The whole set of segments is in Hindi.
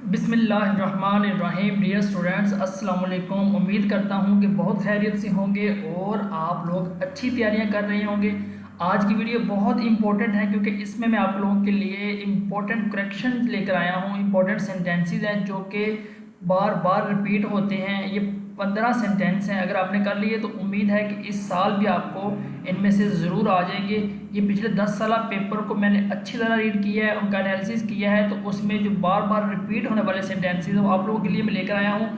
बिस्मिल्लाहिर्रहमानिर्रहीम। डियर स्टूडेंट्स, अस्सलाम वालेकुम। उम्मीद करता हूँ कि बहुत खैरियत से होंगे और आप लोग अच्छी तैयारियाँ कर रहे होंगे। आज की वीडियो बहुत इंपॉर्टेंट है क्योंकि इसमें मैं आप लोगों के लिए इंपॉर्टेंट करेक्शन लेकर आया हूँ। इंपॉर्टेंट सेंटेंसेस हैं जो कि बार बार रिपीट होते हैं। ये 15 सेंटेंस हैं। अगर आपने कर लिए तो उम्मीद है कि इस साल भी आपको इनमें से ज़रूर आ जाएंगे। ये पिछले 10 साल पेपर को मैंने अच्छी तरह रीड किया है, उनका एनालिसिस किया है, तो उसमें जो बार बार रिपीट होने वाले सेंटेंसेस वो आप लोगों के लिए मैं लेकर आया हूँ।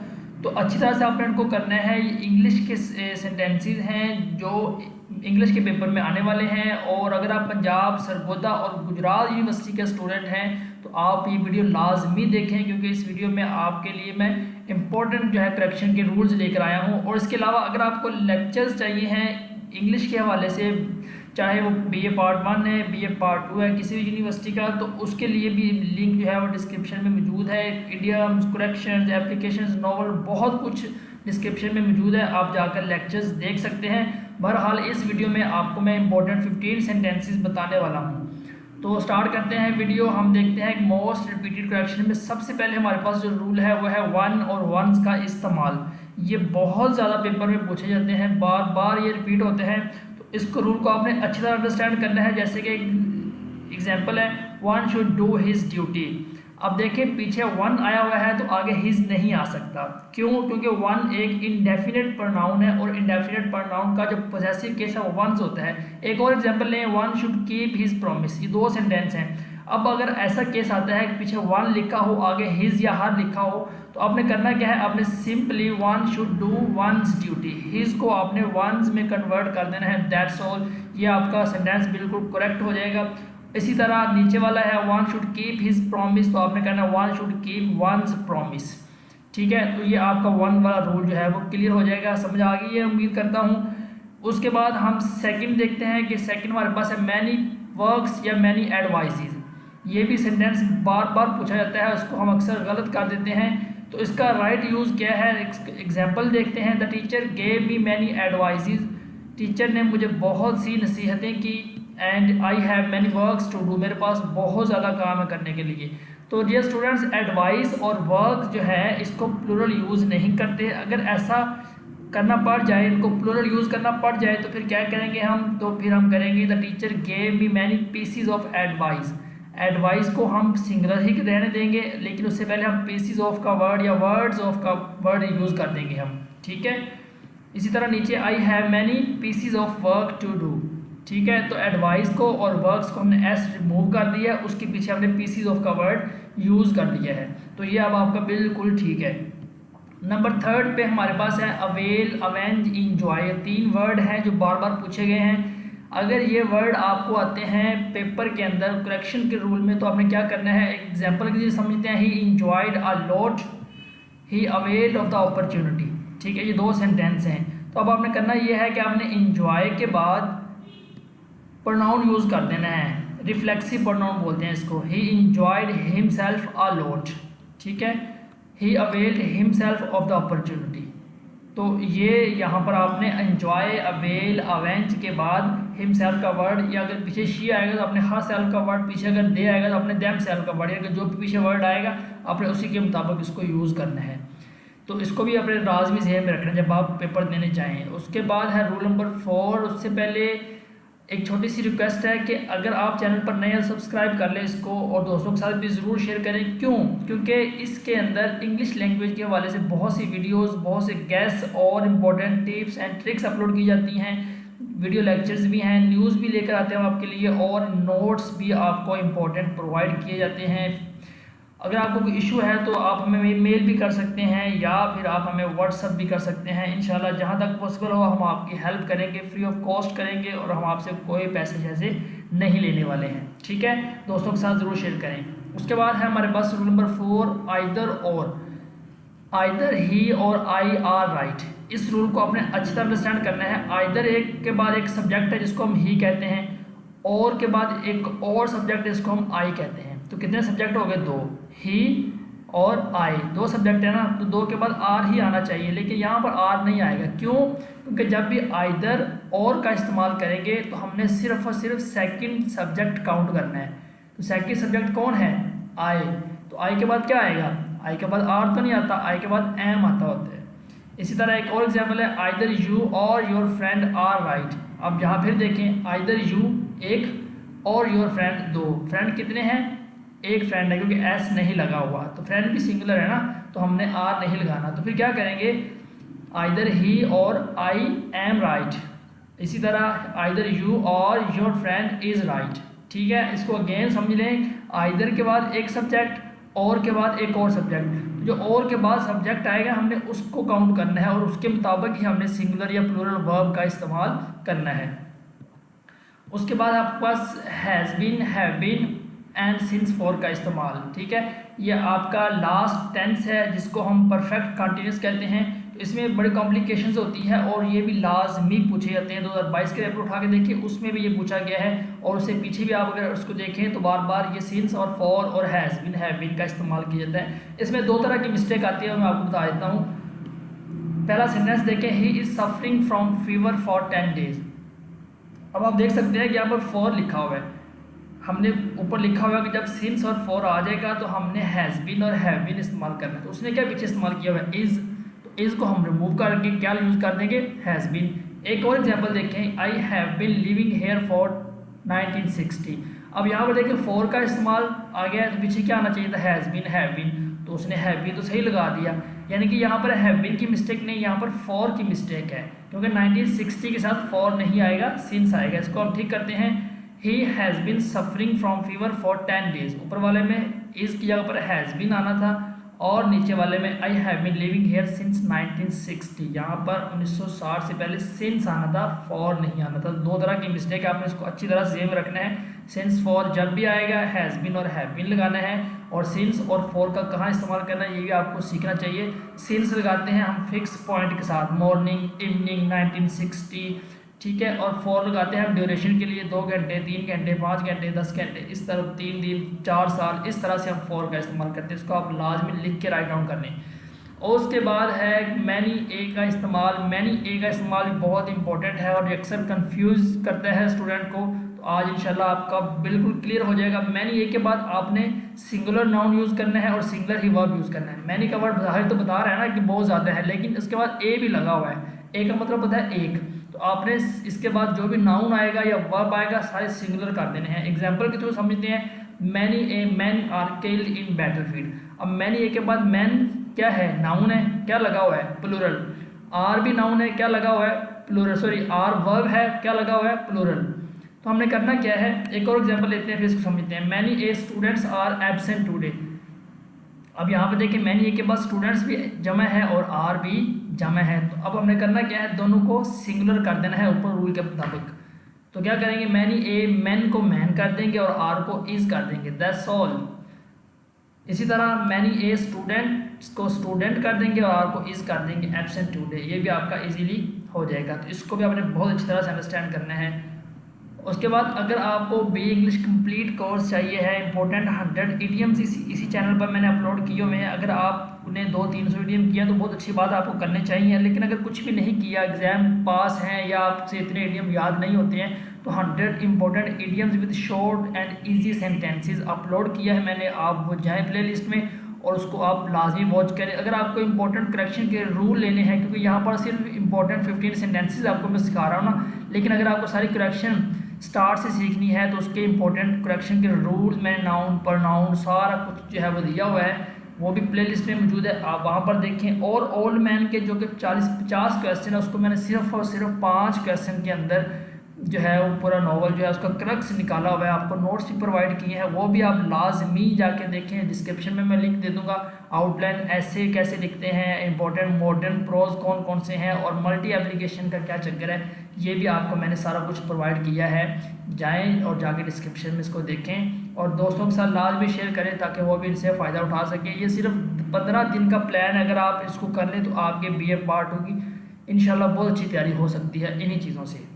तो अच्छी तरह से आपने इनको करना है। ये इंग्लिश के सेंटेंसेस हैं जो इंग्लिश के पेपर में आने वाले हैं। और अगर आप पंजाब, सरगोदा और गुजरात यूनिवर्सिटी के स्टूडेंट हैं तो आप ये वीडियो लाजमी देखें, क्योंकि इस वीडियो में आपके लिए मैं इंपॉर्टेंट जो है करेक्शन के रूल्स लेकर आया हूँ। और इसके अलावा अगर आपको लेक्चर्स चाहिए हैं इंग्लिश के हवाले से, चाहे वो बीए पार्ट 1 है, बीए पार्ट 2 है, किसी भी यूनिवर्सिटी का, तो उसके लिए भी लिंक जो है वो डिस्क्रिप्शन में मौजूद है। इडियम्स, करेक्शंस, एप्लीकेशंस, नॉवल, बहुत कुछ डिस्क्रिप्शन में मौजूद है। आप जाकर लेक्चर्स देख सकते हैं। बहरहाल इस वीडियो में आपको मैं इंपॉर्टेंट 15 सेंटेंसेस बताने वाला हूँ। तो स्टार्ट करते हैं वीडियो। हम देखते हैं मोस्ट रिपीटेड करेक्शन में सबसे पहले हमारे पास जो रूल है वो है वन और वंस का इस्तेमाल। ये बहुत ज़्यादा पेपर में पूछे जाते हैं, बार बार ये रिपीट होते हैं। तो इसको रूल को आपने अच्छी तरह अंडरस्टैंड करना है। जैसे कि एग्जाम्पल है, one should do his duty. अब देखें पीछे वन आया हुआ है तो आगे हिज नहीं आ सकता। क्यों? क्योंकि वन एक इंडेफिनेट प्रोनाउन है और इंडेफिनेट प्रोनाउन का जो पोजेसिव केस है वो वंस होता है। एक और एग्जांपल लें, one should keep his promise. ये दो सेंटेंस हैं। अब अगर ऐसा केस आता है कि पीछे वन लिखा हो, आगे हिज या हर लिखा हो, तो आपने करना क्या है, आपने simply one should do once duty, his को आपने वंस में कन्वर्ट कर देना है, दैट्स ऑल। ये आपका सेंटेंस बिल्कुल करेक्ट हो जाएगा। इसी तरह नीचे वाला है one should keep his promise, तो आपने कहना है one should keep once promise. ठीक है, तो ये आपका वन वाला रूल जो है वो क्लियर हो जाएगा। समझ आ गई है उम्मीद करता हूँ। उसके बाद हम सेकंड देखते हैं कि सेकंड हमारे पास है मैनी वर्क्स या मैनी एडवाइसेस। ये भी सेंटेंस बार बार पूछा जाता है, उसको हम अक्सर गलत कर देते हैं। तो इसका राइट यूज़ क्या है, एग्जाम्पल देखते हैं। The teacher gave me many advices. Teacher ने मुझे बहुत सी नसीहतें की। And I have many works to do. मेरे पास बहुत ज़्यादा काम है करने के लिए। तो डियर स्टूडेंट्स, एडवाइस और वर्क जो है इसको प्लूरल यूज़ नहीं करते। अगर ऐसा करना पड़ जाए, इनको प्लूरल यूज़ करना पड़ जाए तो फिर क्या करेंगे हम, तो फिर हम करेंगे the teacher gave me many pieces of advice. Advice को हम सिंगुलर ही रहने देंगे, लेकिन उससे पहले हम पीसीज ऑफ का वर्ड या वर्ड्स ऑफ का वर्ड यूज़ कर देंगे हम। ठीक है। इसी तरह नीचे I have many pieces of work to do. ठीक है, तो एडवाइस को और वर्क्स को हमने एस रिमूव कर दिया, उसके पीछे हमने पीसीज ऑफ का वर्ड यूज़ कर लिया है। तो ये अब आपका बिल्कुल ठीक है। नंबर थर्ड पे हमारे पास है अवेल, अवेंज, इंजॉय। तीन वर्ड हैं जो बार बार पूछे गए हैं। अगर ये वर्ड आपको आते हैं पेपर के अंदर करेक्शन के रूल में, तो आपने क्या करना है, एग्जाम्पल के लिए समझते हैं। ही enjoyed a lot, he availed of the opportunity. ठीक है, ये दो सेंटेंस हैं। तो अब आपने करना ये है कि आपने इंजॉय के बाद प्रोनाउन यूज़ कर देना है, रिफ्लेक्सिव प्रोनाउन बोलते हैं इसको। He enjoyed himself a lot. ठीक है, he availed himself of the opportunity. तो ये यहाँ पर आपने एंजॉय, अवेल, अवेंज के बाद हिमसेल्फ का वर्ड, या अगर पीछे शी आएगा तो आपने हर सेल्फ का वर्ड, पीछे अगर दे आएगा तो आपने देम सेल्फ का वर्ड, या जो भी पीछे वर्ड आएगा आपने उसी के मुताबिक इसको यूज़ करना है। तो इसको भी अपने लाजमी ज़हन में रखना जब आप पेपर देने जाएँ। उसके बाद है रूल नंबर 4। उससे पहले एक छोटी सी रिक्वेस्ट है कि अगर आप चैनल पर नए हैं सब्सक्राइब कर लें इसको, और दोस्तों के साथ भी ज़रूर शेयर करें। क्यों? क्योंकि इसके अंदर इंग्लिश लैंग्वेज के हवाले से बहुत सी वीडियोस, बहुत से गेस्ट और important tips and tricks upload की जाती हैं। वीडियो लेक्चर्स भी हैं, न्यूज़ भी लेकर आते हैं आपके लिए, और नोट्स भी आपको इम्पोर्टेंट प्रोवाइड किए जाते हैं। अगर आपको कोई इशू है तो आप हमें मेल भी कर सकते हैं, या फिर आप हमें व्हाट्सअप भी कर सकते हैं। इंशाल्लाह जहां तक पॉसिबल हो हम आपकी हेल्प करेंगे, फ्री ऑफ कॉस्ट करेंगे, और हम आपसे कोई पैसे जैसे नहीं लेने वाले हैं। ठीक है, दोस्तों के साथ ज़रूर शेयर करें। उसके बाद है हमारे पास रूल नंबर 4, आइदर और। आइदर ही और आई आर राइट। इस रूल को आपने अच्छी तरह अंडरस्टैंड करना है। आइदर एक के बाद एक सब्जेक्ट है जिसको हम ही कहते हैं, और के बाद एक और सब्जेक्ट है जिसको हम आई कहते हैं। तो कितने सब्जेक्ट हो गए? दो, ही और आई, दो सब्जेक्ट है ना, तो दो के बाद आर ही आना चाहिए, लेकिन यहाँ पर आर नहीं आएगा। क्यों? क्योंकि जब भी आइदर और का इस्तेमाल करेंगे तो हमने सिर्फ और सिर्फ सेकंड सब्जेक्ट काउंट करना है। तो सेकंड सब्जेक्ट कौन है? आई। तो आई के बाद क्या आएगा? आई के बाद आर तो नहीं आता, आई के बाद एम आता होता है। इसी तरह एक और एग्जाम्पल है, either you or your friend are right. अब यहाँ फिर देखें, आइदर यू एक और योर फ्रेंड दो। फ्रेंड कितने हैं? एक फ्रेंड है क्योंकि एस नहीं लगा हुआ, तो फ्रेंड भी सिंगुलर है ना, तो हमने आर नहीं लगाना। तो फिर क्या करेंगे, आइदर ही और आई एम राइट। इसी तरह either you or your friend is right. ठीक है, इसको अगेन समझ लें, आइदर के बाद एक सब्जेक्ट और के बाद एक और सब्जेक्ट। जो और के बाद सब्जेक्ट आएगा हमने उसको काउंट करना है और उसके मुताबिक ही हमने सिंगुलर या प्लूरल वर्ब का इस्तेमाल करना है। उसके बाद आपके पास has been, have been and since for का इस्तेमाल। ठीक है, ये आपका लास्ट टेंस है जिसको हम परफेक्ट कंटिन्यूस कहते हैं। तो इसमें बड़ी कॉम्प्लिकेशंस होती है और ये भी लाजमी पूछे जाते हैं। 2022 के पेपर उठा के देखिए, उसमें भी ये पूछा गया है और उससे पीछे भी आप अगर उसको देखें तो बार बार ये सिंस और फॉर और हैज़ बीन, हैव बीन का इस्तेमाल किया जाता है। इसमें दो तरह की मिस्टेक आती है, मैं आपको बता देता हूँ। पहला सेंटेंस देखें, he is suffering from fever for 10 days. अब आप देख सकते हैं कि यहाँ पर फॉर लिखा हुआ है, हमने ऊपर लिखा हुआ है कि जब सिंस और फॉर आ जाएगा तो हमने हैज़ बीन और हैव बीन इस्तेमाल करना है। तो उसने क्या पीछे इस्तेमाल किया हुआ है, इज़। तो इज़ को हम रिमूव करके क्या यूज़ कर देंगे, हैज़ बीन। एक और एग्जांपल देखें, I have been living here for 1960। अब यहाँ पर देखें फॉर का इस्तेमाल आ गया है, तो पीछे क्या आना चाहिए था, हैज़ बीन, हैव बीन। तो उसने हैव बीन तो सही लगा दिया, यानी कि यहाँ पर हैव बीन की मिस्टेक नहीं, यहाँ पर फॉर की मिस्टेक है, क्योंकि 1960 के साथ फॉर नहीं आएगा, सिंस आएगा। इसको हम ठीक करते हैं, he has been suffering from fever for 10 days. ऊपर वाले में इज़ की जगह पर हैज़ बीन आना था और नीचे वाले में I have been living here since 1960। यहाँ पर 1960 से पहले सिंस आना था, फॉर नहीं आना था। दो तरह की मिस्टेक है, आपने इसको अच्छी तरह से सेम रखना है। सिंस फॉर जब भी आएगा हैज़ बीन और हैव बीन लगाना है, और सिंस और फॉर का कहाँ इस्तेमाल करना है ये भी आपको सीखना चाहिए। सिंस लगाते हैं हम फिक्स पॉइंट के साथ, मॉर्निंग, इवनिंग, 1960। ठीक है, और फॉर लगाते हैं हम ड्यूरेशन के लिए, 2 घंटे, 3 घंटे, 5 घंटे, 10 घंटे, इस तरह 3 दिन, 4 साल, इस तरह से हम फॉर का इस्तेमाल करते हैं। इसको आप लाजमी लिख के राइट डाउन कर लें। और उसके बाद है मैनी ए का इस्तेमाल। मैनी ए का इस्तेमाल बहुत इंपॉर्टेंट है और अक्सर कंफ्यूज करता है स्टूडेंट को। तो आज इंशाल्लाह आपका बिल्कुल क्लियर हो जाएगा। मैनी ए के बाद आपने सिंगुलर नाउन यूज़ करना है और सिंगुलर ही वर्ब यूज़ करना है। मैनी का वर्ड बाहर तो बता रहा है ना कि बहुत ज़्यादा है, लेकिन इसके बाद ए भी लगा हुआ है। ए का मतलब होता है एक। तो आपने इसके बाद जो भी नाउन आएगा या वर्ब आएगा सारे सिंगुलर कर देने हैं। एग्जाम्पल के थ्रू समझते हैं, many a man are killed in battlefield. अब मैनी ए के बाद मैन क्या है, नाउन है, क्या लगा हुआ है, प्लूरल। आर भी नाउन है, क्या लगा हुआ है, प्लूरल। सॉरी, आर वर्ब है, क्या लगा हुआ है, प्लूरल। तो हमने करना क्या है, एक और एग्जाम्पल लेते हैं फिर इसको समझते हैं। Many a students are absent today. अब यहाँ पे देखिए मैनी ए के बाद स्टूडेंट्स भी जमा है और आर भी जमा है। तो अब हमने करना क्या है, दोनों को सिंगुलर कर देना है ऊपर रूल के मुताबिक। तो क्या करेंगे, मैनी ए मैन को मैन कर देंगे और आर को इज कर देंगे, दैट्स ऑल। इसी तरह मैनी ए स्टूडेंट्स को स्टूडेंट कर देंगे और आर को इज कर देंगे, एब्सेंट टुडे। ये भी आपका इजीली हो जाएगा। तो इसको भी आपने बहुत अच्छी तरह से अंडरस्टैंड करना है। उसके बाद अगर आपको बी इंग्लिश कंप्लीट कोर्स चाहिए है, इंपॉर्टेंट 100 इडियम्स इसी चैनल पर मैंने अपलोड किए हुए हैं। अगर आपने 200-300 इडियम किया तो बहुत अच्छी बात आपको करने चाहिए, लेकिन अगर कुछ भी नहीं किया, एग्जाम पास हैं या आपसे इतने इडियम याद नहीं होते हैं, तो 100 important idioms with short and easy sentences upload किया है मैंने। आप वो जाएँ प्ले लिस्ट में और उसको आप लाजमी वॉच करें। अगर आपको इंपॉर्टेंट करेक्शन के रूल लेने हैं, क्योंकि यहाँ पर सिर्फ इंपॉर्टेंट 15 सेंटेंसेस आपको मैं सिखा रहा हूँ ना, लेकिन अगर आपको सारी करेक्शन स्टार्ट से सीखनी है तो उसके इंपॉर्टेंट करेक्शन के रूल मैंने नाउन पर नाउन सारा कुछ जो है वो दिया हुआ है, वो भी प्ले लिस्ट में मौजूद है, आप वहाँ पर देखें। और ओल्ड मैन के जो कि 40-50 क्वेश्चन है, उसको मैंने सिर्फ और सिर्फ 5 क्वेश्चन के अंदर जो है वो पूरा नॉवल जो है उसका क्रक्स निकाला हुआ है। आपको नोट्स भी प्रोवाइड किए हैं, वो भी आप लाजमी जाके देखें। डिस्क्रिप्शन में मैं लिंक दे दूंगा। आउटलाइन ऐसे कैसे लिखते हैं, इंपॉर्टेंट मॉडर्न प्रोज कौन कौन से हैं और मल्टी एप्लीकेशन का क्या चक्कर है, ये भी आपको मैंने सारा कुछ प्रोवाइड किया है। जाएं और जाके डिस्क्रिप्शन में इसको देखें और दोस्तों के साथ लाजमी शेयर करें ताकि वो भी इनसे फ़ायदा उठा सकें। ये सिर्फ 15 दिन का प्लान है, अगर आप इसको कर लें तो आपके BA पार्ट होगी इंशाल्लाह। बहुत अच्छी तैयारी हो सकती है इन्हीं चीज़ों से।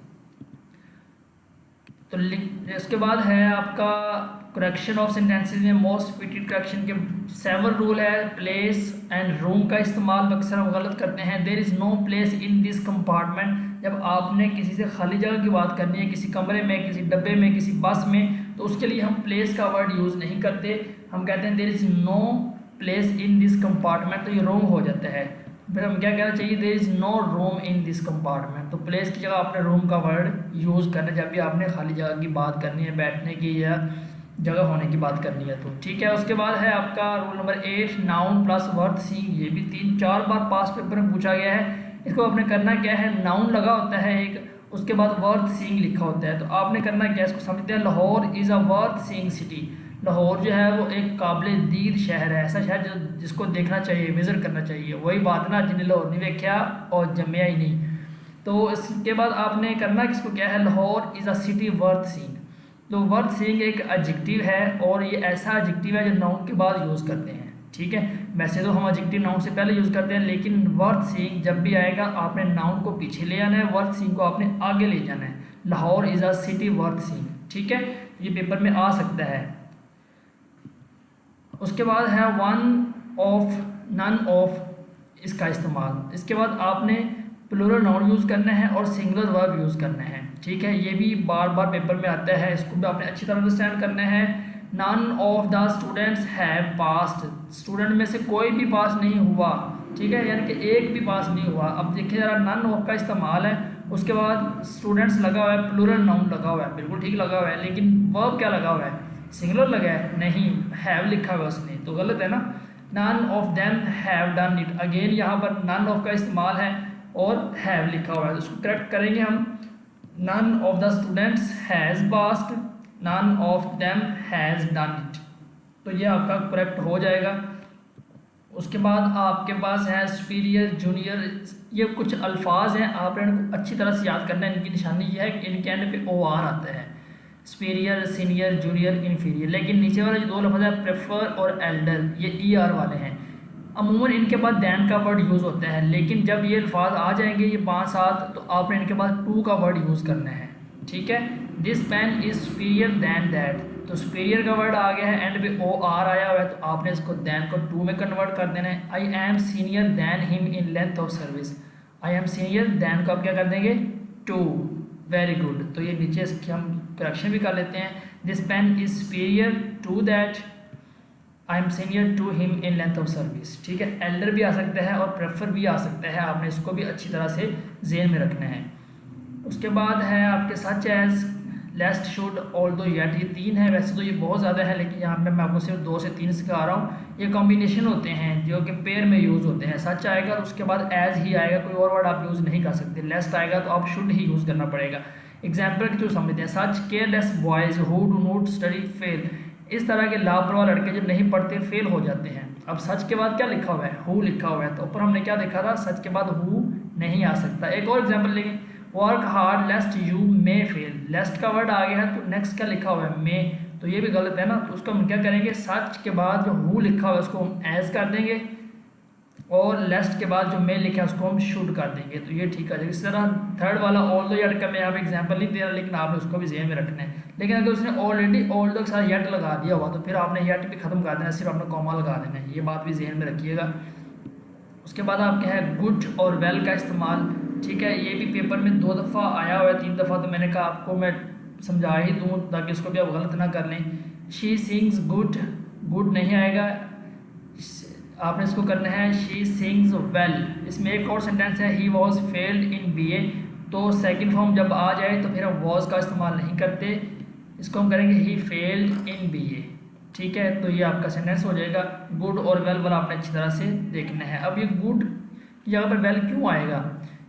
तो इसके बाद है आपका करेक्शन ऑफ सेंटेंसेस में मोस्ट रिपीटेड करेक्शन के 7 रूल है। प्लेस एंड रूम का इस्तेमाल अक्सर हम गलत करते हैं। There is no place in this compartment. जब आपने किसी से खाली जगह की बात करनी है, किसी कमरे में, किसी डब्बे में, किसी बस में, तो उसके लिए हम प्लेस का वर्ड यूज़ नहीं करते। हम कहते हैं there is no place in this compartment, तो ये रॉन्ग हो जाता है। फिर हम क्या कहना चाहिए, there is no room in this compartment. तो प्लेस की जगह आपने रूम का वर्ड यूज़ करना है जब भी आपने खाली जगह की बात करनी है, बैठने की या जगह होने की बात करनी है तो ठीक है। उसके बाद है आपका rule number 8, noun plus worth seeing. ये भी 3-4 बार पास पेपर में पूछा गया है। इसको आपने करना क्या है, नाउन लगा होता है एक, उसके बाद वर्थ सीइंग लिखा होता है, तो आपने करना क्या, इसको समझते हैं। Lahore is a worth seeing city. Lahore जो है वो एक काबिल दीद शहर है, ऐसा शहर जिसको देखना चाहिए, विज़िट करना चाहिए। वही बात ना, जिन्हें लाहौर नहीं देखा और जमया ही नहीं। तो इसके बाद आपने करना किसको क्या है, Lahore is a city worth seeing. तो वर्थ सीइंग एक एडजेक्टिव है और ये ऐसा एडजेक्टिव है जो नाउन के बाद यूज़ करते हैं, ठीक है। वैसे तो हम एडजेक्टिव नाउन से पहले यूज़ करते हैं, लेकिन वर्थ सीइंग जब भी आएगा आपने नाउन को पीछे ले आना है, वर्थ सीइंग को आपने आगे ले जाना है। Lahore is a city worth seeing, ठीक है। ये पेपर में आ सकता है। उसके बाद है वन ऑफ, नन ऑफ, इसका इस्तेमाल। इसके बाद आपने प्लूरल नाउन यूज़ करना है और सिंगुलर वर्ब यूज़ करना है, ठीक है। ये भी बार बार पेपर में आता है, इसको भी आपने अच्छी तरह अंडरस्टैंड करना है। None of the students have passed, student में से कोई भी पास नहीं हुआ, ठीक है, यानी कि एक भी पास नहीं हुआ। अब देखिए ज़रा, नन ऑफ का इस्तेमाल है, उसके बाद स्टूडेंट्स लगा हुआ है, प्लूरल नाउन लगा हुआ है, बिल्कुल ठीक लगा हुआ है, लेकिन वर्ब क्या लगा हुआ है, सिंगुलर लगा है, नहीं, हैव लिखा हुआ है उसने, तो गलत है ना। None of them have done it, again यहाँ पर नन ऑफ का इस्तेमाल है और हैव लिखा हुआ है, तो उसको करेक्ट करेंगे हम। None of the students has passed, none of them has done it, तो ये आपका करेक्ट हो जाएगा। उसके बाद आपके पास है सुपीरियर, जूनियर, ये कुछ अल्फाज हैं, आपने इनको अच्छी तरह से याद करना है। इनकी निशानी ये है कि इनके एंड पे ओ आर आता है, सुपीरियर, सीनियर, जूनियर, इन्फीरियर। लेकिन नीचे वाले जो 2 लफ्ज़ है प्रेफर और एल्डर, ये ई आर वाले हैं। अमूमन इनके बाद दैन का वर्ड यूज़ होता है, लेकिन जब ये अल्फाज आ जाएंगे ये 5-7, तो आपने इनके बाद टू का वर्ड यूज़ करना है, ठीक है। This pen is superior than that, तो सुपीरियर का वर्ड आ गया है, एंड पे ओ आर आया हुआ है, तो आपने इसको दैन को टू में कन्वर्ट कर देना है। I am senior than him in length of service, I am senior, than को आप क्या कर देंगे, टू, वेरी गुड। तो ये नीचे इसकी हम करेक्शन भी कर लेते हैं। This pen is superior to that, I am senior to him in length of service, ठीक है। एल्डर भी आ सकता है और प्रेफर भी आ सकता है, आपने इसको भी अच्छी तरह से जेन में रखना है। उसके बाद है आपके such as, lest, should, although, yet, ये 3 है। वैसे तो ये बहुत ज़्यादा है, लेकिन यहाँ पे मैं आपको सिर्फ 2 से 3 सिखा रहा हूँ। ये कॉम्बिनेशन होते हैं जो कि पेयर में यूज़ होते हैं। सच आएगा तो उसके बाद एज ही आएगा, कोई और वर्ड आप यूज़ नहीं कर सकते। लेस्ट आएगा तो आप शुड ही यूज़ करना पड़ेगा। एग्जाम्पल के थ्रू समझते हैं। Such careless boys who do not study fail, इस तरह के लापरवाह लड़के जो नहीं पढ़ते फेल हो जाते हैं। अब सच के बाद क्या लिखा हुआ है, हु लिखा हुआ है, तो ऊपर हमने क्या देखा था, सच के बाद हु नहीं आ सकता। एक और एग्जाम्पल लेंगे, work hard lest you may fail, lest का वर्ड आ गया है तो नेक्स्ट क्या लिखा हुआ है, मे, तो ये भी गलत है ना। तो उसको हम क्या करेंगे, सच के बाद जो हु लिखा हुआ है उसको हम एज कर देंगे और लेस्ट के बाद जो मे लिखा है उसको हम शुड कर देंगे, तो ये ठीक है। इस तरह थर्ड वाला ऑल्दो येट का मैं यहाँ पे एग्जांपल नहीं दे रहा, लेकिन आपने उसको भी ज़हन में रखना है। लेकिन अगर उसने ऑलरेडी ऑल्दो के साथ येट लगा दिया हुआ तो फिर आपने येट भी खत्म कर देना, सिर्फ आपने कॉमा लगा देना है, ये बात भी ज़हन में रखिएगा। उसके बाद आपके है गुड और वेल का इस्तेमाल, ठीक है। ये भी पेपर में 2 दफ़ा आया हुआ है, 3 दफ़ा, तो मैंने कहा आपको मैं समझा ही दूँ ताकि इसको भी आप गलत ना कर लें। शी सिंग्स गुड, गुड नहीं आएगा, आपने इसको करना है शी सिंग्स वेल। इसमें एक और सेंटेंस है, he was failed in BA, तो सेकंड फॉर्म जब आ जाए तो फिर हम वॉज का इस्तेमाल नहीं करते, इसको हम करेंगे ही फेल्ड इन BA, ठीक है। तो ये आपका सेंटेंस हो जाएगा। गुड और वेल वाला आपने अच्छी तरह से देखना है। अब ये गुड की जगह पर वेल क्यों आएगा,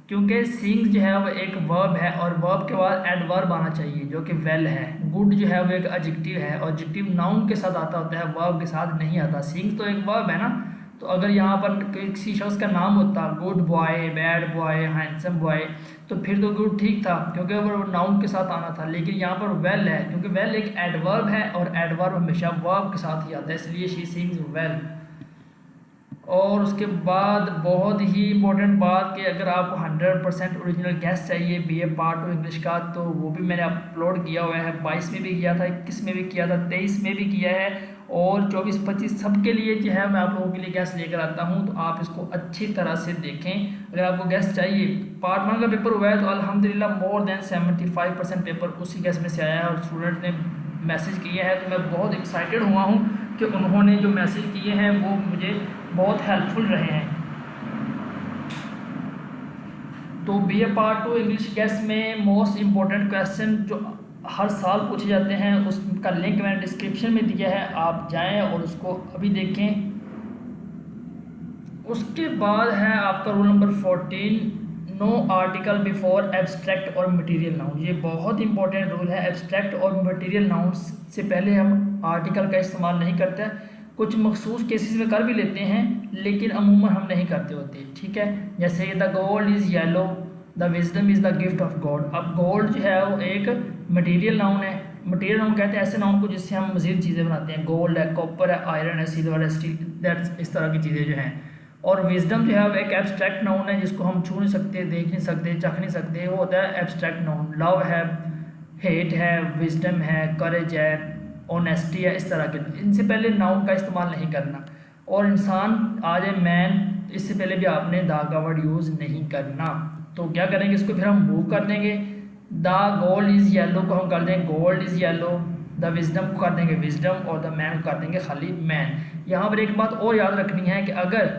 क्योंकि सिंग्स जो है वो एक वर्ब है और वर्ब के बाद एडवर्ब आना चाहिए जो कि वेल है। गुड जो है वो एक एडजेक्टिव है और एडजेक्टिव नाउन के साथ आता होता है, वर्ब के साथ नहीं आता। सिंग्स तो एक वर्ब है ना, तो अगर यहाँ पर किसी शख्स का नाम होता good boy, bad boy, handsome boy, तो फिर तो गुड ठीक था क्योंकि वो नाउन के साथ आना था। लेकिन यहाँ पर वेल है क्योंकि वेल एक एडवर्ब है और एडवर्ब हमेशा वर्ब के साथ ही आता है, इसलिए शी सिंग्स वेल। और उसके बाद बहुत ही इंपॉर्टेंट बात कि अगर आपको 100% ओरिजिनल गैस चाहिए BA पार्ट 2 इंग्लिश का, तो वो भी मैंने अपलोड किया हुआ है। 22 में भी किया था, 21 में भी किया था, 23 में भी किया है और 24-25 सबके लिए जो है मैं आप लोगों के लिए गैस लेकर आता हूँ, तो आप इसको अच्छी तरह से देखें। अगर आपको गैस चाहिए, पार्ट 1 का पेपर हुआ है तो अल्हम्दुलिल्लाह मोर देन 75% पेपर उसी गैस में से आया है और स्टूडेंट ने मैसेज किया है, तो मैं बहुत एक्साइटेड हुआ हूँ कि उन्होंने जो मैसेज किए हैं वो मुझे बहुत हेल्पफुल रहे हैं। तो बी ए पार्ट 2 इंग्लिश गेस्ट में मोस्ट इम्पोर्टेंट क्वेश्चन जो हर साल पूछे जाते हैं उसका लिंक मैंने डिस्क्रिप्शन में दिया है, आप जाएं और उसको अभी देखें। उसके बाद है आपका rule number 14, no article before abstract और मटेरियल नाउन। ये बहुत इंपॉर्टेंट रूल है। एब्स्ट्रैक्ट और मटेरियल नाउन से पहले हम आर्टिकल का इस्तेमाल नहीं करते। कुछ मखसूस केसेस में कर भी लेते हैं लेकिन अमूमन हम नहीं करते होते, ठीक है। जैसे the gold is yellow, the wisdom is the gift of God. अब गोल्ड जो है वो एक मटेरियल नाउन है। मटेरियल नाउन कहते हैं ऐसे नाउन को जिससे हम मज़ीद चीज़ें बनाते हैं। गोल्ड है, कॉपर है, आयरन है, सिल्वर है, स्टील, दैट्स इस तरह की चीज़ें जो हैं। और विजडम जो है वो एक एब्स्ट्रैक्ट नाउन है जिसको हम छू नहीं सकते, देख नहीं सकते, चख नहीं सकते, वो होता है एब्स्ट्रैक्ट नाउन। लव है, हेट है, विजडम है, करेज है, ऑनेस्टी है, इस तरह के। इनसे पहले नाउन का इस्तेमाल नहीं करना। और इंसान आ जाए मैन, इससे पहले भी आपने द का वर्ड यूज़ नहीं करना। तो क्या करेंगे, इसको फिर हम मूव कर देंगे। द गोल्ड इज़ येलो को हम कर देंगे gold is yellow, the wisdom को कर देंगे विजडम, और द मैन को कर देंगे खाली मैन। यहाँ पर एक बात और याद रखनी है कि अगर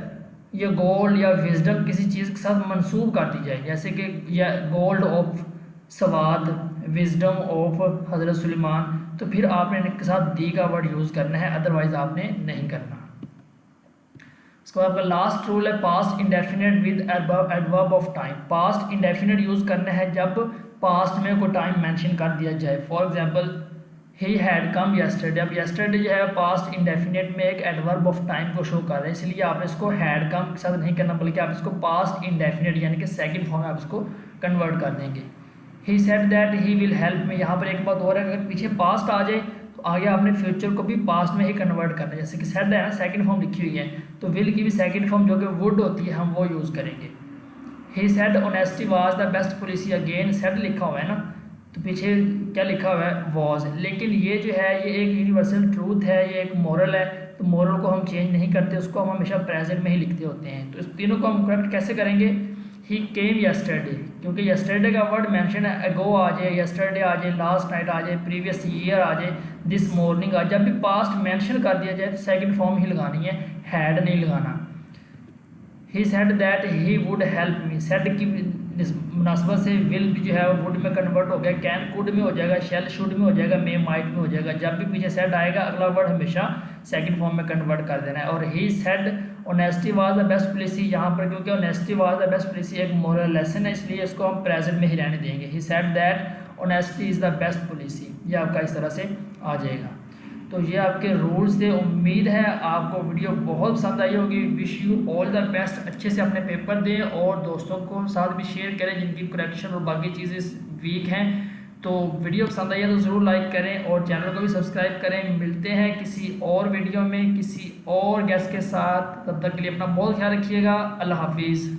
ये गोल्ड या विजडम किसी चीज़ के साथ मंसूब कर दी जाए, जैसे कि या गोल्ड ऑफ सवाद, विजडम ऑफ हज़रत सुलेमान, तो फिर आपने इनके साथ दी का वर्ड यूज़ करना है, अदरवाइज़ आपने नहीं करना। इसको आपका लास्ट रूल है past indefinite with adverb of time. Past indefinite use करना है जब पास्ट में कोई टाइम मेंशन कर दिया जाए। For example he had come yesterday. अब येस्टरडे जो है पास्ट इंडेफिनिट में एक एडवर्ब ऑफ टाइम को शो कर रहा है, इसलिए आपने इसको हैड कम के साथ नहीं करना, बल्कि आप इसको पास्ट इंडेफिनिट यानी कि सेकंड फॉर्म में आप इसको कन्वर्ट कर देंगे। He said that he will help me. यहाँ पर एक बात और है, अगर पीछे पास्ट आ जाए तो आगे आपने फ्यूचर को भी पास्ट में ही कन्वर्ट करना है। जैसे कि सेड है ना, सेकंड फॉर्म लिखी हुई है, तो विल की भी सेकंड फॉर्म जो कि वुड होती है हम वो यूज़ करेंगे। He said honesty was the best policy. Again said लिखा हुआ है ना, तो पीछे क्या लिखा हुआ है, वॉज। लेकिन ये जो है ये एक यूनिवर्सल ट्रूथ है, ये एक मॉरल है, तो मॉरल को हम चेंज नहीं करते, उसको हम हमेशा प्रेजेंट में ही लिखते होते हैं। तो इस तीनों को हम करेक्ट कैसे करेंगे, ही केम येस्टरडे, क्योंकि येस्टरडे का वर्ड मेंशन है, अगो आ जाए, येस्टरडे आ जाए, लास्ट नाइट आ जाए, प्रीवियस ईयर आ जाए, दिस मॉर्निंग आ जाए। जब भी पास्ट मेंशन कर दिया जाए तो सेकंड फॉर्म ही लगानी है, हैड नहीं लगाना। He said that he would help me. Said की मुनासबत से विल भी जो है वो वुड में कन्वर्ट हो गया, कैन कुड में हो जाएगा, शेल शुड में हो जाएगा, मे माइट में हो जाएगा। जब भी पीछे सेड आएगा अगला वर्ड हमेशा सेकंड फॉर्म में कन्वर्ट कर देना है। और he said honesty was the best policy, यहाँ पर क्योंकि honesty was the best policy एक मोरल लेसन है, इसलिए इसको हम प्रेजेंट में ही रहने देंगे। He said that honesty is the best policy, ये आपका इस तरह से आ जाएगा। तो ये आपके रूल्स थे। उम्मीद है आपको वीडियो बहुत पसंद आई होगी। Wish you all the best. अच्छे से अपने पेपर दें और दोस्तों को साथ भी शेयर करें जिनकी करेक्शन और बाकी चीज़ें वीक हैं। तो वीडियो पसंद आई है तो ज़रूर लाइक करें और चैनल को भी सब्सक्राइब करें। मिलते हैं किसी और वीडियो में किसी और गेस्ट के साथ, तब तक के लिए अपना बहुत ख्याल रखिएगा। अल्लाह हाफिज़।